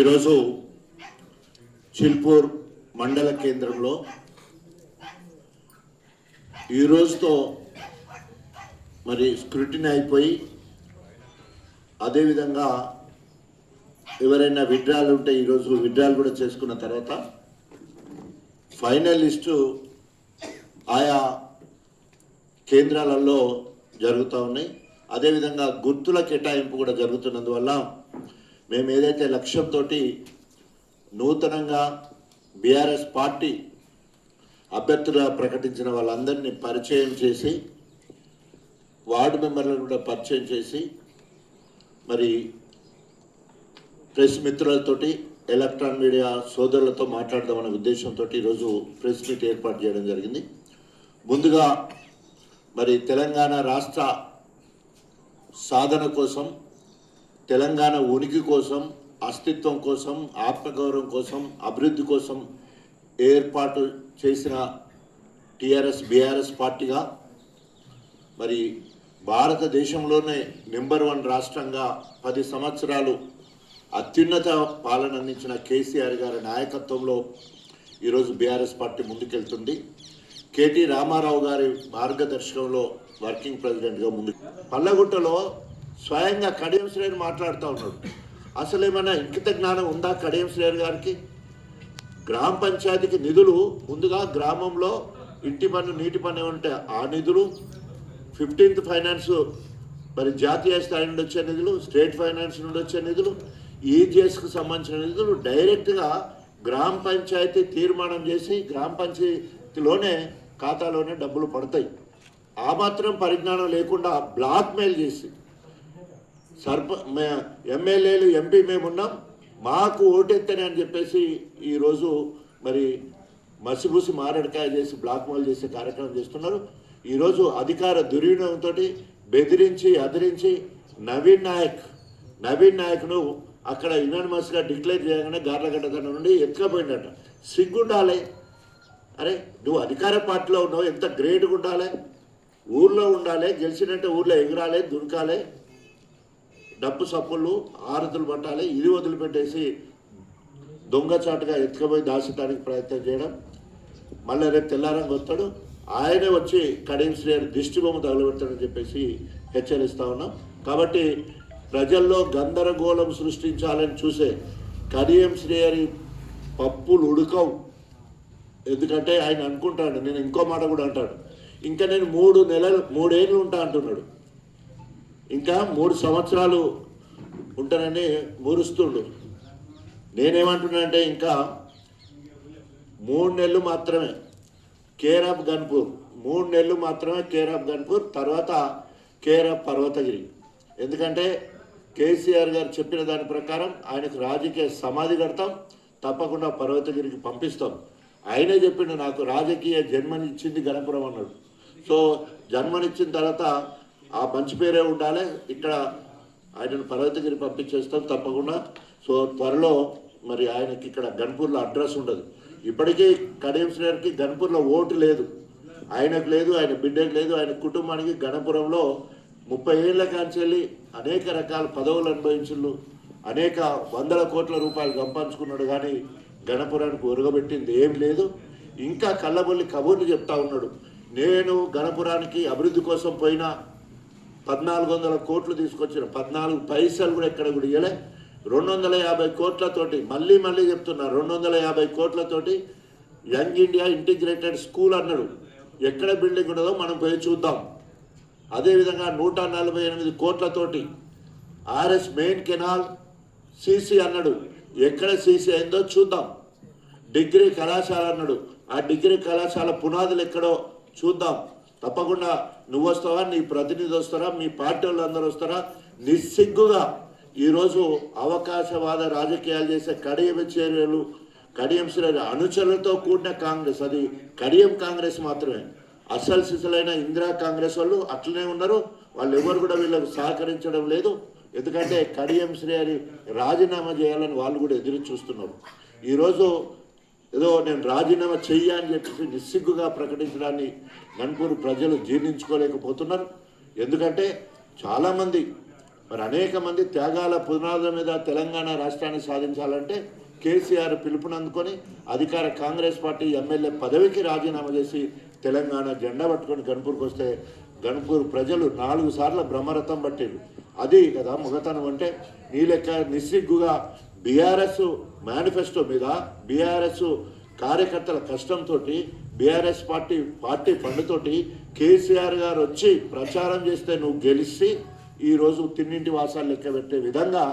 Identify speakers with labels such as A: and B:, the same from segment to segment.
A: ఈరోజు చిల్పూర్ మండల కేంద్రంలో ఈ రోజుతో మరి స్క్రూటినీ అయిపోయి అదేవిధంగా ఎవరైనా విత్డ్రాలు ఉంటే ఈరోజు విత్డ్రాలు కూడా చేసుకున్న తర్వాత ఫైనల్ లిస్టు ఆయా కేంద్రాలలో జరుగుతూ ఉన్నాయి. అదేవిధంగా గుర్తుల కేటాయింపు కూడా జరుగుతున్నందువల్ల మేము ఏదైతే లక్ష్యంతో నూతనంగా బీఆర్ఎస్ పార్టీ అభ్యర్థులుగా ప్రకటించిన వాళ్ళందరినీ పరిచయం చేసి వార్డు మెంబర్లను కూడా పరిచయం చేసి మరి ప్రెస్ మిత్రులతోటి ఎలక్ట్రానిక్ మీడియా సోదరులతో మాట్లాడదామనే ఉద్దేశంతో ఈరోజు ప్రెస్ మీట్ ఏర్పాటు చేయడం జరిగింది. ముందుగా మరి తెలంగాణ రాష్ట్ర సాధన కోసం, తెలంగాణ ఉనికి కోసం, అస్తిత్వం కోసం, ఆత్మగౌరవం కోసం, అభివృద్ధి కోసం ఏర్పాటు చేసిన టీఆర్ఎస్ బీఆర్ఎస్ పార్టీగా మరి భారతదేశంలోనే నెంబర్ 1 రాష్ట్రంగా 10 సంవత్సరాలు అత్యున్నత పాలన అందించిన కేసీఆర్ గారి నాయకత్వంలో ఈరోజు బీఆర్ఎస్ పార్టీ ముందుకెళ్తుంది. కేటీ రామారావు గారి మార్గదర్శకంలో వర్కింగ్ ప్రెసిడెంట్గా ముందుకు పల్లగుట్టలో స్వయంగా కడియం శ్రేణి మాట్లాడుతూ ఉన్నాడు. అసలు ఏమైనా ఇంకిత జ్ఞానం ఉందా కడియం శ్రేణి గారికి? గ్రామ పంచాయతీకి నిధులు ముందుగా గ్రామంలో ఇంటి పన్ను, నీటి పన్ను ఉంటే ఆ నిధులు, 15th ఫైనాన్స్ మరి జాతీయ స్థాయి నుండి వచ్చే నిధులు, స్టేట్ ఫైనాన్స్ నుండి వచ్చే నిధులు, ఈజీఎస్కు సంబంధించిన నిధులు డైరెక్ట్గా గ్రామ పంచాయతీ తీర్మానం చేసి గ్రామ పంచాయతీలోనే ఖాతాలోనే డబ్బులు పడతాయి. ఆ మాత్రం పరిజ్ఞానం లేకుండా బ్లాక్మెయిల్ చేసి ఎమ్మెల్యేలు ఎంపీ మేమున్నాం మాకు ఓటెత్తనే అని చెప్పేసి ఈరోజు మరి మసిబూసి మారడికాయ చేసి బ్లాక్మెయిల్ చేసే కార్యక్రమం చేస్తున్నారు. ఈరోజు అధికార దుర్వినియోగంతో బెదిరించి అదిరించి నవీన్ నాయక్ను అక్కడ యునానిమస్గా డిక్లేర్ చేయగానే గార్లగడ్డ దండ నుండి ఎత్తుకపోయిందట. సిగ్గుండాలి. అరే నువ్వు అధికార పార్టీలో ఉన్నావు, ఎంత గ్రేట్గా ఉండాలి, ఊర్లో ఉండాలి, గెలిచినట్టే ఊర్లో ఎగురాలి, దునకాలి, డప్పు సప్పులు ఆరతులు పట్టాలి. ఇది వదిలిపెట్టేసి దొంగచాటుగా ఎత్తుకపోయి దాచడానికి ప్రయత్నం చేయడం. మళ్ళీ రేపు తెల్లారంగా వస్తాడు, ఆయనే వచ్చి కడియం శ్రేణి దిష్టి బొమ్మ తగలబెడతాడని చెప్పేసి హెచ్చరిస్తూ ఉన్నాం. కాబట్టి ప్రజల్లో గందరగోళం సృష్టించాలని చూసే కడియం శ్రేణి పప్పులు ఉడకవు. ఎందుకంటే ఆయన అనుకుంటాడు, నేను ఇంకో మాట కూడా అంటాడు, ఇంకా నేను 3 ఏళ్ళు ఉంటా అంటున్నాడు, ఇంకా 3 సంవత్సరాలు ఉంటానని మురుస్తుండు. నేనేమంటున్నానంటే ఇంకా 3 నెలలు మాత్రమే కేర్ ఆఫ్ గన్పూర్, 3 నెలలు మాత్రమే కేర్ ఆఫ్ గన్పూర్, తర్వాత కేర్ ఆఫ్ పర్వతగిరి. ఎందుకంటే కేసీఆర్ గారు చెప్పిన దాని ప్రకారం ఆయనకు రాజకీయ సమాధి కడతాం, తప్పకుండా పర్వతగిరికి పంపిస్తాం. ఆయనే చెప్పిండు నాకు రాజకీయ జన్మనిచ్చింది గణపురం అన్నాడు. సో జన్మనిచ్చిన తర్వాత ఆ మంచి పేరే ఉండాలి, ఇక్కడ ఆయనను పర్వతగిరి పంపించేస్తాం తప్పకుండా. సో త్వరలో మరి ఆయనకి ఇక్కడ గన్పూర్లో అడ్రస్ ఉండదు. ఇప్పటికీ కడియం శ్రేణికి గన్పూర్లో ఓటు లేదు, ఆయనకు లేదు, ఆయన బిడ్డకు లేదు. ఆయన కుటుంబానికి గణపురంలో 30 ఏళ్ల కాంచెల్లి అనేక రకాల పదవులు అనుభవించుళ్ళు, అనేక 100 కోట్ల రూపాయలు సంపాదించుకున్నాడు. కానీ గణపురానికి ఒరగబెట్టింది ఏం లేదు. ఇంకా కళ్ళబొల్లి కబుర్లు చెప్తా ఉన్నాడు. నేను గణపురానికి అభివృద్ధి కోసం పోయినా 1400 కోట్లు తీసుకొచ్చిన 14 పైసలు కూడా ఎక్కడ కూడా ఇవ్వలే. 250 కోట్లతోటి మళ్ళీ చెప్తున్నా, 250 కోట్లతోటి యంగ్ ఇండియా ఇంటిగ్రేటెడ్ స్కూల్ అన్నాడు. ఎక్కడ బిల్డింగ్ ఉండదో మనం పోయి చూద్దాం. అదేవిధంగా 148 కోట్లతోటి ఆర్ఎస్ మెయిన్ కెనాల్ సీసీ అన్నాడు. ఎక్కడ సీసీ అయిందో చూద్దాం. డిగ్రీ కళాశాల అన్నాడు. ఆ డిగ్రీ కళాశాల పునాదులు ఎక్కడో చూద్దాం. తప్పకుండా నువ్వు వస్తావా, నీ ప్రతినిధి వస్తారా, మీ పార్టీ వాళ్ళందరూ వస్తారా? నిస్సిగ్గుగా ఈరోజు అవకాశవాద రాజకీయాలు చేసే కడియం శ్రేణి అనుచరులతో కూడిన కాంగ్రెస్, అది కడియం కాంగ్రెస్ మాత్రమే. అసలు సిసలైన ఇందిరా కాంగ్రెస్ వాళ్ళు అట్లనే ఉన్నారు. వాళ్ళు ఎవరు కూడా వీళ్ళకు సహకరించడం లేదు. ఎందుకంటే కడియం శ్రేణి రాజీనామా చేయాలని వాళ్ళు కూడా ఎదురు చూస్తున్నారు. ఈరోజు ఏదో నేను రాజీనామా చెయ్యి అని చెప్పి నిస్సిగ్గుగా ప్రకటించడాన్ని గన్పూర్ ప్రజలు జీర్ణించుకోలేకపోతున్నారు. ఎందుకంటే చాలామంది మరి అనేక మంది త్యాగాల పునాదుల మీద తెలంగాణ రాష్ట్రాన్ని సాధించాలంటే కేసీఆర్ పిలుపునందుకొని అధికార కాంగ్రెస్ పార్టీ ఎమ్మెల్యే పదవికి రాజీనామా చేసి తెలంగాణ జెండా పట్టుకొని గన్పూర్కి వస్తే గన్పూర్ ప్రజలు 4 సార్లు బ్రహ్మరథం పట్టిరు. అది కదా మొగతనం అంటే. నీ లెక్క నిస్సిగ్గుగా బీఆర్ఎస్ మేనిఫెస్టో మీద బీఆర్ఎస్ కార్యకర్తల కష్టంతో బీఆర్ఎస్ పార్టీ ఫండ్తోటి కేసీఆర్ గారు వచ్చి ప్రచారం చేస్తే నువ్వు గెలిచి ఈరోజు తిన్నింటి వాసాలు లెక్క పెట్టే విధంగా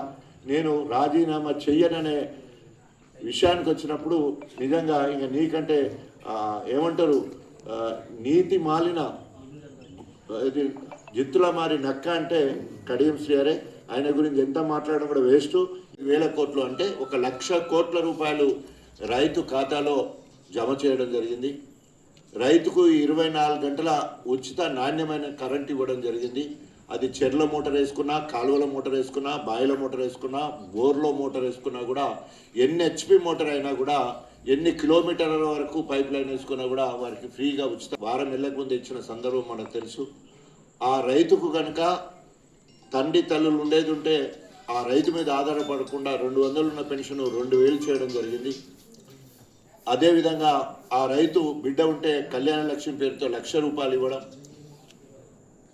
A: నేను రాజీనామా చెయ్యననే విషయానికి వచ్చినప్పుడు నిజంగా ఇంకా నీకంటే ఏమంటారు నీతి మాలిన ఇది జిత్తుల మారి నక్క అంటే కడియం శ్రీహరే. ఆయన గురించి ఎంత మాట్లాడడం కూడా వేస్ట్. 1,000 కోట్లు అంటే 1,00,000 కోట్ల రూపాయలు రైతు ఖాతాలో జమ చేయడం జరిగింది. రైతుకు 24 గంటల ఉచిత నాణ్యమైన కరెంట్ ఇవ్వడం జరిగింది. అది చెర్ల మోటార్ వేసుకున్నా, కాలువల మోటార్ వేసుకున్నా, బాయిల మోటార్ వేసుకున్నా, బోర్లో మోటార్ వేసుకున్నా కూడా, ఎన్ని హెచ్పి మోటార్ అయినా కూడా, ఎన్ని కిలోమీటర్ల వరకు పైప్ లైన్ వేసుకున్నా కూడా వారికి ఫ్రీగా ఉచిత వారం నెలలకు ముందు ఇచ్చిన సందర్భం మనకు తెలుసు. ఆ రైతుకు కనుక తండ్రి తల్లులు ఉండేది ఉంటే ఆ రైతు మీద ఆధారపడకుండా 200 ఉన్న పెన్షన్ 2,000 చేయడం జరిగింది. అదేవిధంగా ఆ రైతు బిడ్డ ఉంటే కళ్యాణ లక్ష్మి పేరుతో 1,00,000 రూపాయలు ఇవ్వడం.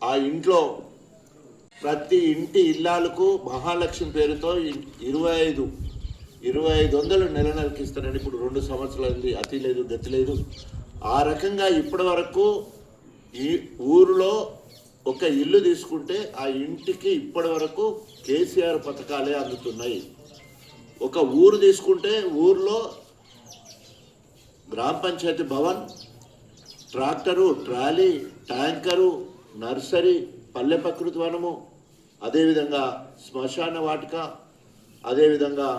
A: ఆ ఇంట్లో ప్రతి ఇంటి ఇల్లాలకు మహాలక్ష్మి పేరుతో 2,500 నెలకి ఇస్తారని ఇప్పుడు 2 సంవత్సరాలైంది. అతి లేదు గతి లేదు. ఆ రకంగా ఇప్పటి వరకు ఈ ఊరిలో ఒక ఇల్లు తీసుకుంటే ఆ ఇంటికి ఇప్పటి వరకు కేసీఆర్ పథకాలే అందుతున్నాయి. ఒక ఊరు తీసుకుంటే ఊర్లో గ్రామ పంచాయతీ భవన్, ట్రాక్టరు, ట్రాలీ, ట్యాంకరు, నర్సరీ, పల్లె ప్రకృతి వనము, అదేవిధంగా శ్మశాన వాటిక, అదేవిధంగా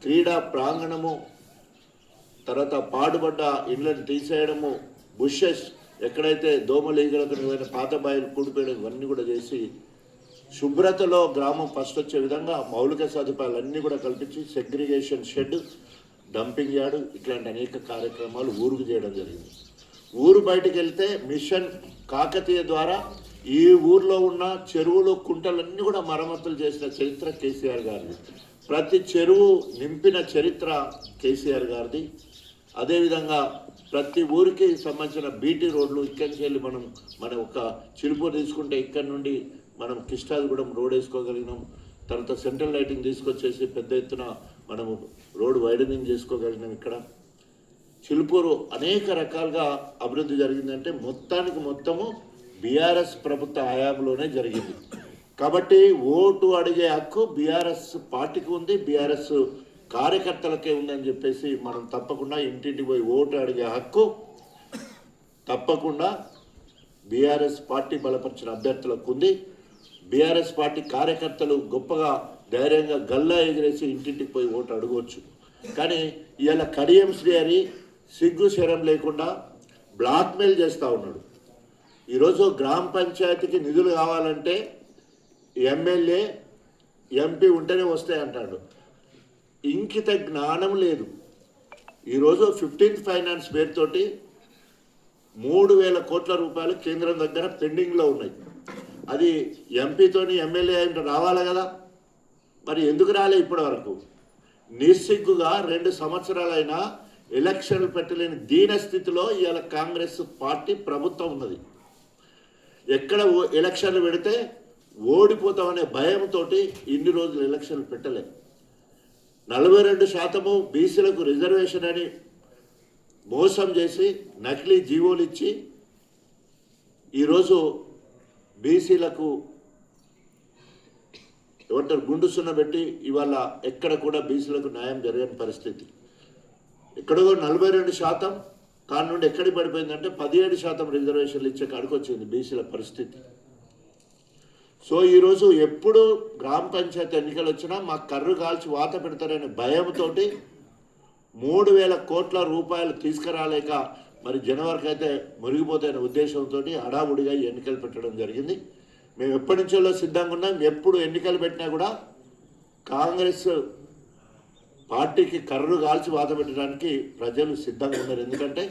A: క్రీడా ప్రాంగణము, తర్వాత పాడుబడ్డ ఇళ్ళని తీసేయడము, బుషెస్ ఎక్కడైతే దోమలీగలకు ఏదైనా పాత బాయిలు కూడిపోయడం ఇవన్నీ కూడా చేసి శుభ్రతలో గ్రామం ఫస్ట్ వచ్చే విధంగా మౌలిక సదుపాయాలన్నీ కూడా కల్పించి సెగ్రిగేషన్ షెడ్, డంపింగ్ యార్డు ఇట్లాంటి అనేక కార్యక్రమాలు ఊరుకు చేయడం జరిగింది. ఊరు బయటకు వెళ్తే మిషన్ కాకతీయ ద్వారా ఈ ఊర్లో ఉన్న చెరువులు కుంటలన్నీ కూడా మరమ్మతులు చేసిన చరిత్ర కేసీఆర్ గారిది. ప్రతి చెరువు నింపిన చరిత్ర కేసీఆర్ గారిది. అదేవిధంగా ప్రతి ఊరికి సంబంధించిన బీటీ రోడ్లు ఇక్కడి నుంచి వెళ్ళి మన ఒక చిలుపూరు తీసుకుంటే ఇక్కడ నుండి మనం కిష్టాదిగూడెం రోడ్ వేసుకోగలిగినాం. తర్వాత సెంట్రల్ లైటింగ్ తీసుకొచ్చేసి పెద్ద ఎత్తున మనము రోడ్డు వైడనింగ్ చేసుకోగలిగినాం. ఇక్కడ చిలుపూరు అనేక రకాలుగా అభివృద్ధి జరిగిందంటే మొత్తము బీఆర్ఎస్ ప్రభుత్వ హయాంలోనే జరిగింది. కాబట్టి ఓటు అడిగే హక్కు బీఆర్ఎస్ పార్టీకి ఉంది, బీఆర్ఎస్ కార్యకర్తలకే ఉందని చెప్పేసి మనం తప్పకుండా ఇంటింటికి పోయి ఓటు అడిగే హక్కు తప్పకుండా బీఆర్ఎస్ పార్టీ బలపరిచిన అభ్యర్థులకు ఉంది. బీఆర్ఎస్ పార్టీ కార్యకర్తలు గొప్పగా ధైర్యంగా గల్లా ఎగిరేసి ఇంటింటికి పోయి ఓటు అడగవచ్చు. కానీ ఇవాళ కడియం శ్రీహరి సిగ్గు శరం లేకుండా బ్లాక్మెయిల్ చేస్తూ ఉన్నాడు. ఈరోజు గ్రామ పంచాయతీకి నిధులు కావాలంటే ఎమ్మెల్యే ఎంపీ ఉంటేనే వస్తాయంటాడు. ఇంకిత జ్ఞానం లేదు. ఈరోజు 15th ఫైనాన్స్ పేరుతోటి 3,000 కోట్ల రూపాయలు కేంద్రం దగ్గర పెండింగ్లో ఉన్నాయి. అది ఎంపీతోని ఎమ్మెల్యే అయిన రావాలి కదా, మరి ఎందుకు రాలే ఇప్పటి వరకు? నిస్సిగ్గుగా 2 సంవత్సరాలైనా ఎలక్షన్లు పెట్టలేని దీనస్థితిలో ఇవాళ కాంగ్రెస్ పార్టీ ప్రభుత్వం ఉన్నది. ఎక్కడ ఎలక్షన్లు పెడితే ఓడిపోతామనే భయంతో ఇన్ని రోజులు ఎలక్షన్లు పెట్టలేదు. 42% బీసీలకు రిజర్వేషన్ అని మోసం చేసి నకిలీ జీవోలు ఇచ్చి ఈరోజు బీసీలకు ఏమంటారు గుండు సున్న పెట్టి ఇవాళ ఎక్కడ కూడా బీసీలకు న్యాయం జరగని పరిస్థితి. ఎక్కడో 42% కాని నుండి ఎక్కడికి పడిపోయిందంటే 17% రిజర్వేషన్లు ఇచ్చే కాడికి వచ్చింది బీసీల పరిస్థితి. సో ఈరోజు ఎప్పుడు గ్రామ పంచాయతీ ఎన్నికలు వచ్చినా మా కర్రు కాల్చి వాత పెడతారనే భయంతో 3,000 కోట్ల రూపాయలు తీసుకురాలేక మరి జనవరికి అయితే మురిగిపోతాయనే ఉద్దేశంతో హడావుడిగా ఎన్నికలు పెట్టడం జరిగింది. మేము ఎప్పటి నుంచో సిద్ధంగా ఉన్నాం. ఎప్పుడు ఎన్నికలు పెట్టినా కూడా కాంగ్రెస్ పార్టీకి కర్రు కాల్చి వాత పెట్టడానికి ప్రజలు సిద్ధంగా ఉన్నారు. ఎందుకంటే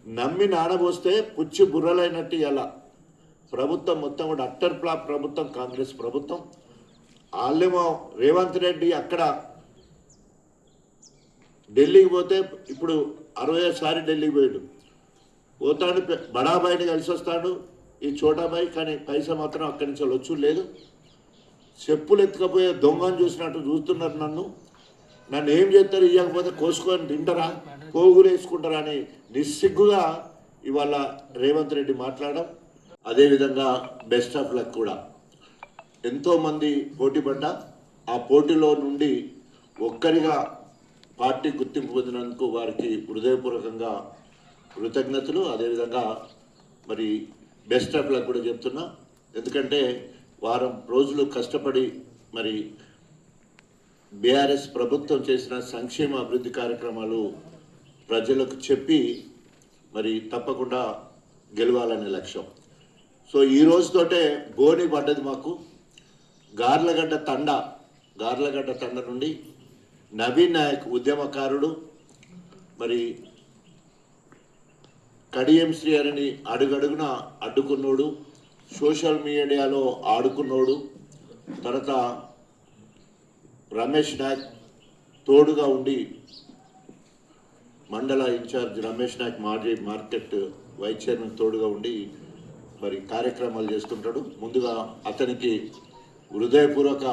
A: నమ్మి నానబోస్తే పుచ్చి బుర్రలైనట్టు ఇలా ప్రభుత్వం మొత్తం కూడా అట్టర్ ఫ్లాప్ ప్రభుత్వం కాంగ్రెస్ ప్రభుత్వం. వాళ్ళేమో రేవంత్ రెడ్డి అక్కడ ఢిల్లీకి పోతే ఇప్పుడు 60సారి ఢిల్లీకి పోయాడు, పోతాడు, బడాబాయిని కలిసి వస్తాడు ఈ చోటాబాయి, కానీ పైసా మాత్రం అక్కడి నుంచి వచ్చు లేదు. చెప్పులు ఎత్తుకపోయే దొంగను చూసినట్టు చూస్తున్నారు నన్ను ఏం చేస్తారు, ఇవ్వకపోతే కోసుకొని తింటారా, పోగులు వేసుకుంటారా అని నిస్సిగ్గుగా ఇవాళ రేవంత్ రెడ్డి మాట్లాడడం. అదేవిధంగా బెస్ట్ ఆఫ్ లక్ కూడా ఎంతోమంది పోటీ పడ్డా ఆ పోటీలో నుండి ఒక్కరిగా పార్టీ గుర్తింపు పొందినందుకు వారికి హృదయపూర్వకంగా కృతజ్ఞతలు. అదేవిధంగా మరి బెస్ట్ ఆఫ్ లక్ కూడా చెప్తున్నా, ఎందుకంటే వారం రోజులు కష్టపడి మరి బీఆర్ఎస్ ప్రభుత్వం చేసిన సంక్షేమ అభివృద్ధి కార్యక్రమాలు ప్రజలకు చెప్పి మరి తప్పకుండా గెలవాలనే లక్ష్యం. సో ఈ రోజుతోటే బోని పడ్డది మాకు. గార్లగడ్డ తండ నుండి నవీన్ నాయక్ ఉద్యమకారుడు, మరి కడియం శ్రీహరిని అడుగడుగున అడ్డుకున్నోడు, సోషల్ మీడియాలో ఆడుకున్నోడు, తర్వాత రమేష్ నాయక్ తోడుగా ఉండి మండల ఇన్ఛార్జ్ రమేష్ నాయక్ మాజీ మార్కెట్ వైస్ చైర్మన్ తోడుగా ఉండి మరి కార్యక్రమాలు చేస్తుంటాడు. ముందుగా అతనికి హృదయపూర్వక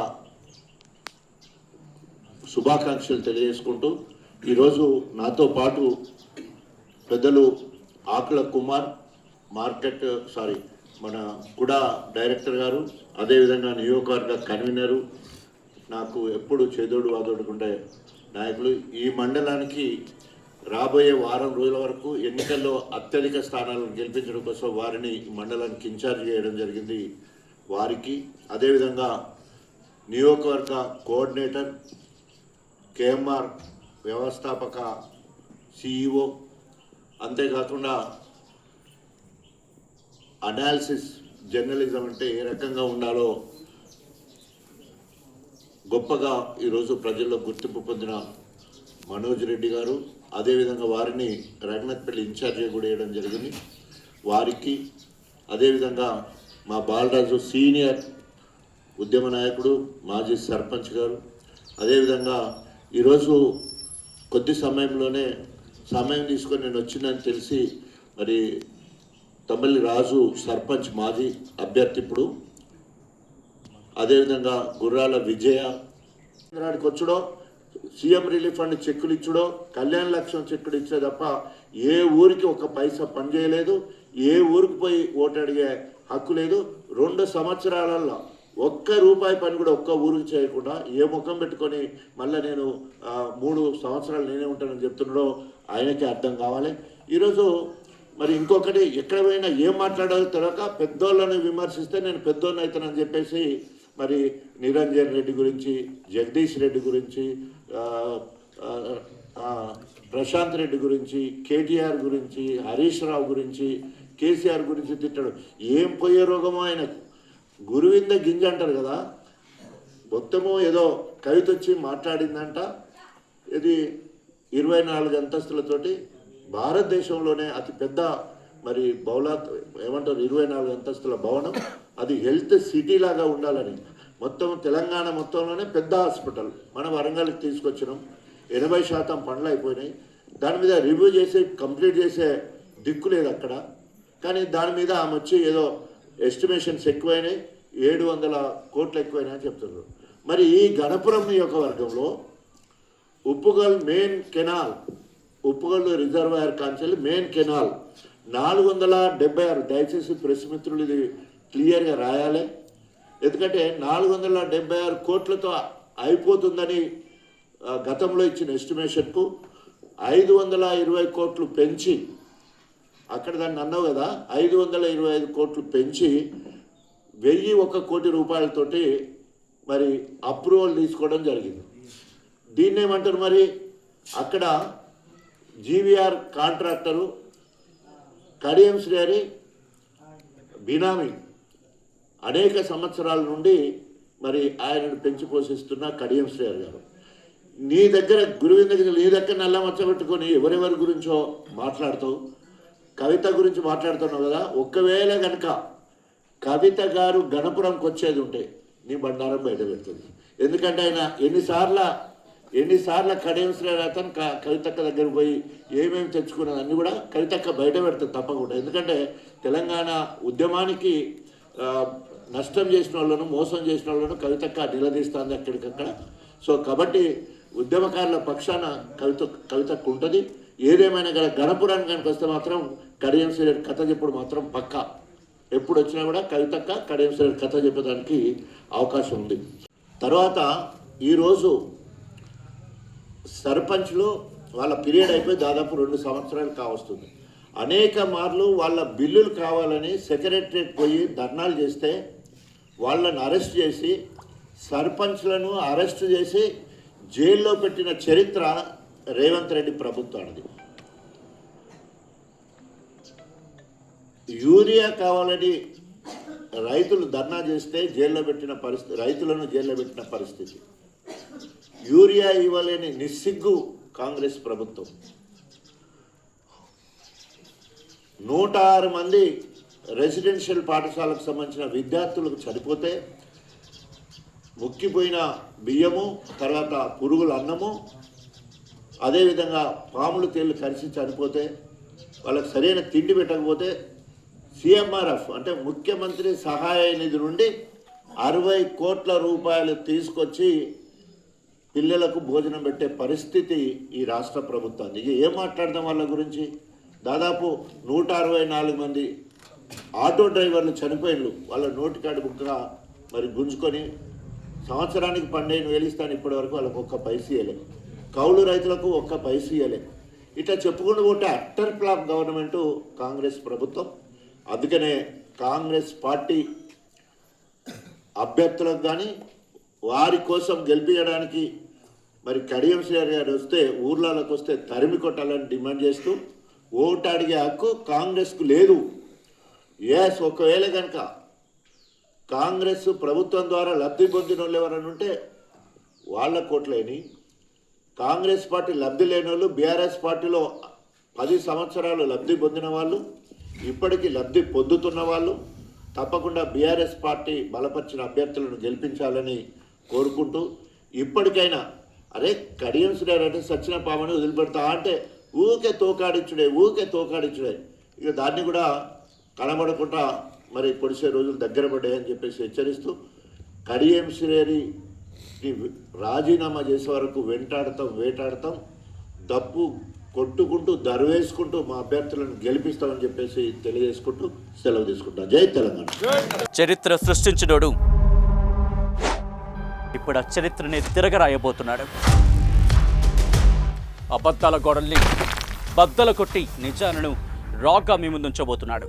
A: శుభాకాంక్షలు తెలియజేసుకుంటూ ఈరోజు నాతో పాటు పెద్దలు ఆకుల కుమార్ మన కుడా డైరెక్టర్ గారు, అదేవిధంగా నియోజకవర్గ కన్వీనరు, నాకు ఎప్పుడు చేదోడు వాదోడుకుంటే నాయకులు, ఈ మండలానికి రాబోయే వారం రోజుల వరకు ఎన్నికల్లో అత్యధిక స్థానాలను గెలిపించడం కోసం వారిని మండలానికి ఇన్ఛార్జ్ చేయడం జరిగింది. వారికి అదేవిధంగా నియోజకవర్గ కోఆర్డినేటర్, కేఎంఆర్ వ్యవస్థాపక సిఇఓ, అంతేకాకుండా అనాలిసిస్ జర్నలిజం అంటే ఏ రకంగా ఉండాలో గొప్పగా ఈరోజు ప్రజల్లో గుర్తింపు పొందిన మనోజ్ రెడ్డి గారు, అదేవిధంగా వారిని రంగనాథ్పల్లి ఇన్ఛార్జిగా కూడా వేయడం జరిగింది. వారికి అదేవిధంగా మా బాలరాజు సీనియర్ ఉద్యమ నాయకుడు, మాజీ సర్పంచ్ గారు, అదేవిధంగా ఈరోజు కొద్ది సమయంలోనే సమయం తీసుకొని నేను వచ్చిందని తెలిసి మరి తమ్మల్లి రాజు సర్పంచ్ మాజీ అభ్యర్థి ఇప్పుడు, అదేవిధంగా గుర్రాల విజయ నాడికి వచ్చుడో, సీఎం రిలీఫ్ ఫండ్ చెక్కులు ఇచ్చుడో, కళ్యాణ లక్ష్యం చెక్కులు ఇచ్చే తప్ప ఏ ఊరికి ఒక పైసా పనిచేయలేదు, ఏ ఊరికి పోయి ఓటు అడిగే హక్కు లేదు. 2 సంవత్సరాలలో ఒక్క రూపాయి పని కూడా ఒక్క ఊరికి చేయకుండా ఏ ముఖం పెట్టుకొని మళ్ళీ నేను 3 సంవత్సరాలు నేనే ఉంటానని చెప్తున్నాడో ఆయనకే అర్థం కావాలి. ఈరోజు మరి ఇంకొకటి, ఎక్కడ పోయినా ఏం మాట్లాడాలో తెలియక పెద్దోళ్ళని విమర్శిస్తే నేను పెద్దోళ్ళని అవుతానని చెప్పేసి మరి నిరంజన్ రెడ్డి గురించి, జగదీష్ రెడ్డి గురించి, ప్రశాంత్ రెడ్డి గురించి, కేటీఆర్ గురించి, హరీష్ రావు గురించి, కేసీఆర్ గురించి తిట్టాడు. ఏం పోయే రోగమో ఆయనకు, గురువింద గింజ అంటారు కదా, మొత్తము ఏదో కవిత వచ్చి మాట్లాడిందంట. ఇది 24 అంతస్తులతోటి భారతదేశంలోనే అతిపెద్ద మరి ఏమంటారు 24 అంతస్తుల భవనం, అది హెల్త్ సిటీ లాగా ఉండాలని మొత్తం తెలంగాణ మొత్తంలోనే పెద్ద హాస్పిటల్ మన వరంగల్కి తీసుకొచ్చినాం. 80% పనులు అయిపోయినాయి. దాని మీద రివ్యూ చేసి కంప్లీట్ చేసే దిక్కు లేదు అక్కడ. కానీ దాని మీద ఆమె వచ్చి ఏదో ఎస్టిమేషన్స్ ఎక్కువైనాయి, 700 కోట్లు ఎక్కువైనాయి అని చెప్తున్నారు. మరి ఈ గణపురం నియోజకవర్గంలో Uppugal main canal, Uppugal reservoir Kanchelli main canal 476, దయచేసి ప్రెస్ మిత్రులు ఇది క్లియర్గా రాయాలి. ఎందుకంటే 476 కోట్లతో అయిపోతుందని గతంలో ఇచ్చిన ఎస్టిమేషన్కు 520 కోట్లు పెంచి, అక్కడ దాన్ని అన్నావు కదా, 525 కోట్లు పెంచి 1001 కోటి రూపాయలతోటి మరి అప్రూవల్ తీసుకోవడం జరిగింది. దీన్ని ఏమంటారు మరి, అక్కడ జీవీఆర్ కాంట్రాక్టరు కడియం శ్రీహరి బినామీ అనేక సంవత్సరాల నుండి మరి ఆయనను పెంచి పోషిస్తున్న కడియం శ్రీహరి గారు, నీ దగ్గర గురువింద నీ దగ్గర నల్ల మచ్చబెట్టుకొని ఎవరెవరి గురించో మాట్లాడుతావు, కవిత గురించి మాట్లాడుతున్నావు కదా. ఒకవేళ కనుక కవిత గారు గణపురంకి వచ్చేది ఉంటే నీ బండారం బయట పెడుతుంది. ఎందుకంటే ఆయన ఎన్నిసార్లు కడియం శ్రీనాథన్ కవితక్క దగ్గర పోయి ఏమేమి తెచ్చుకున్నది అన్నీ కూడా కవితక్క బయట పెడుతుంది తప్పకుండా. ఎందుకంటే తెలంగాణ ఉద్యమానికి నష్టం చేసిన వాళ్ళను, మోసం చేసిన వాళ్ళను కవితక్క నిలదీస్తుంది అక్కడికక్కడ. సో కాబట్టి ఉద్యమకారుల పక్షాన కవితకు ఉంటుంది. ఏదేమైనా గల గణపురానికి కనుక వస్తే మాత్రం కడియం శ్రీహరి కథ చెప్పుడు మాత్రం పక్కా. ఎప్పుడు వచ్చినా కూడా కవితక్క కడియం శ్రీహరి కథ చెప్పడానికి అవకాశం ఉంది. తర్వాత ఈరోజు సర్పంచ్లు వాళ్ళ పీరియడ్ అయిపోయి దాదాపు 2 సంవత్సరాలు కావస్తుంది. అనేక మార్లు వాళ్ళ బిల్లులు కావాలని సెక్రటరేట్ పోయి ధర్నాలు చేస్తే వాళ్ళని అరెస్ట్ చేసి సర్పంచ్లను అరెస్ట్ చేసి జైల్లో పెట్టిన చరిత్ర రేవంత్ రెడ్డి ప్రభుత్వానికి. యూరియా కావాలని రైతులు ధర్నా చేస్తే జైల్లో పెట్టిన పరిస్థితి, రైతులను జైల్లో పెట్టిన పరిస్థితి. యూరియా ఇవ్వలేని నిస్సిగ్గు కాంగ్రెస్ ప్రభుత్వం. 106 మంది రెసిడెన్షియల్ పాఠశాలకు సంబంధించిన విద్యార్థులకు చనిపోతే ముక్కిపోయిన బియ్యము, తర్వాత పురుగుల అన్నము, అదేవిధంగా పాములు తేళ్లు కరిచి చనిపోతే వాళ్ళకి సరైన తిండి పెట్టకపోతే సిఎంఆర్ఎఫ్ అంటే ముఖ్యమంత్రి సహాయ నిధి నుండి 60 కోట్ల రూపాయలు తీసుకొచ్చి పిల్లలకు భోజనం పెట్టే పరిస్థితి ఈ రాష్ట్ర ప్రభుత్వాన్ని. ఇక ఏం మాట్లాడదాం వాళ్ళ గురించి? దాదాపు 164 మంది ఆటో డ్రైవర్లు చనిపోయినలు వాళ్ళ నోటికాడి బుక్కగా మరి గుంజుకొని సంవత్సరానికి 12,000 ఇస్తాను, ఇప్పటి వరకు వాళ్ళకు ఒక్క పైసా ఇవ్వలేదు. కౌలు రైతులకు ఒక్క పైసా ఇవ్వలేదు. ఇట్లా చెప్పుకుంటూ పోతే అట్టర్ ఫ్లాప్ గవర్నమెంటు కాంగ్రెస్ ప్రభుత్వం. అందుకనే కాంగ్రెస్ పార్టీ అభ్యర్థులకు కానీ వారి కోసం గెలిపించడానికి మరి కడియం శ్రీహరి గారు వస్తే ఊర్లలోకి వస్తే తరిమి కొట్టాలని డిమాండ్ చేస్తూ ఓటు అడిగే హక్కు కాంగ్రెస్కు లేదు. ఎస్, ఒకవేళ కనుక కాంగ్రెస్ ప్రభుత్వం ద్వారా లబ్ధి పొందిన వాళ్ళు ఎవరైనా ఉంటే వాళ్ళ కోట్లేని, కాంగ్రెస్ పార్టీ లబ్ధి లేని వాళ్ళు, బీఆర్ఎస్ పార్టీలో 10 సంవత్సరాలు లబ్ధి పొందిన వాళ్ళు, ఇప్పటికీ లబ్ధి పొందుతున్న వాళ్ళు తప్పకుండా బీఆర్ఎస్ పార్టీ బలపరిచిన అభ్యర్థులను గెలిపించాలని కోరుకుంటూ, ఇప్పటికైనా అరే కడియం శ్రీహరి అంటే సచిన పామని వదిలిపెడతా అంటే ఊకే తోకాడించుడే. ఇక దాన్ని కూడా కనబడకుండా మరి పొడిసే రోజులు దగ్గర పడ్డాయని చెప్పేసి హెచ్చరిస్తూ కడియం శ్రీహరికి రాజీనామా చేసే వరకు వేటాడతాం, దప్పు కొట్టుకుంటూ దర్వేసుకుంటూ మా అభ్యర్థులను గెలిపిస్తామని చెప్పేసి తెలియజేసుకుంటూ సెలవు తీసుకుంటాం. జై తెలంగాణ.
B: చరిత్ర సృష్టించినోడు ఇప్పుడు ఆ చరిత్రని తిరగరాయబోతున్నాడు. అబద్ధాల గోడల్ని బద్దలు కొట్టి నిజాలను రాగా మీ ముందుంచబోతున్నాడు.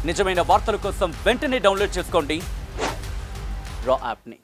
B: నిజమైన వార్తల కోసం వెంటనే డౌన్లోడ్ చేసుకోండి రా యాప్ని.